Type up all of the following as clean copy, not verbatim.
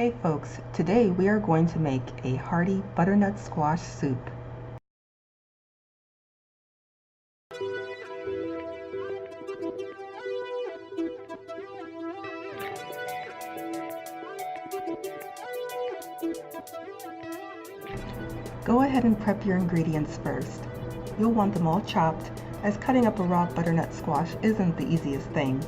Hey folks, today we are going to make a hearty butternut squash soup. Go ahead and prep your ingredients first. You'll want them all chopped, as cutting up a raw butternut squash isn't the easiest thing.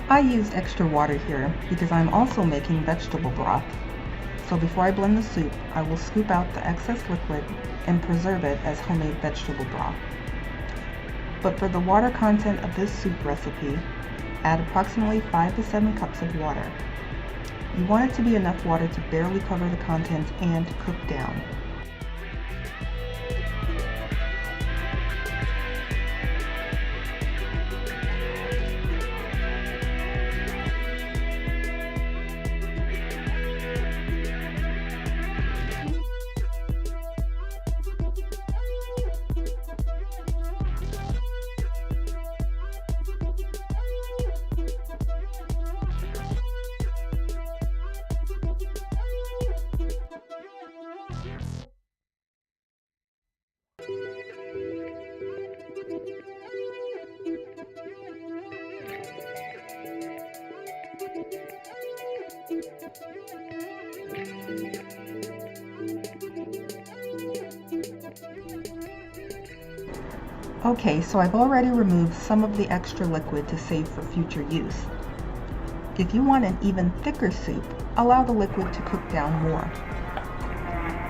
I used extra water here because I'm also making vegetable broth. So before I blend the soup, I will scoop out the excess liquid and preserve it as homemade vegetable broth. But for the water content of this soup recipe, add approximately 5 to 7 cups of water. You want it to be enough water to barely cover the content and cook down. Okay, so I've already removed some of the extra liquid to save for future use. If you want an even thicker soup, allow the liquid to cook down more.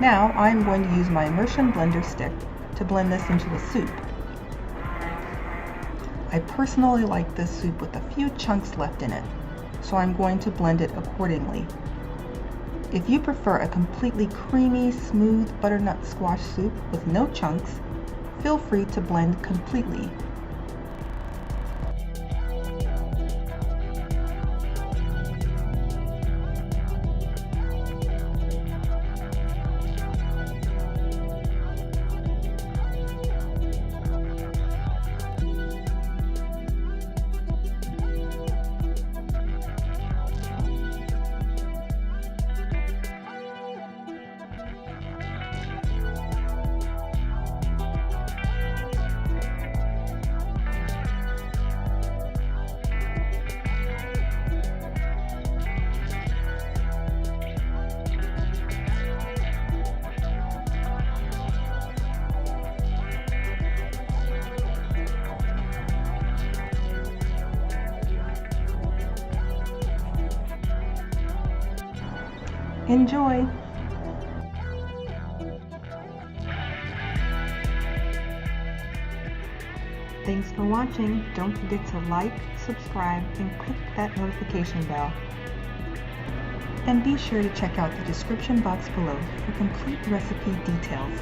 Now I'm going to use my Immersion blender stick to blend this into a soup. I personally like this soup with a few chunks left in it, so I'm going to blend it accordingly. If you prefer a completely creamy, smooth butternut squash soup with no chunks, feel free to blend completely. Enjoy! Thanks for watching. Don't forget to like, subscribe, and click that notification bell. And be sure to check out the description box below for complete recipe details.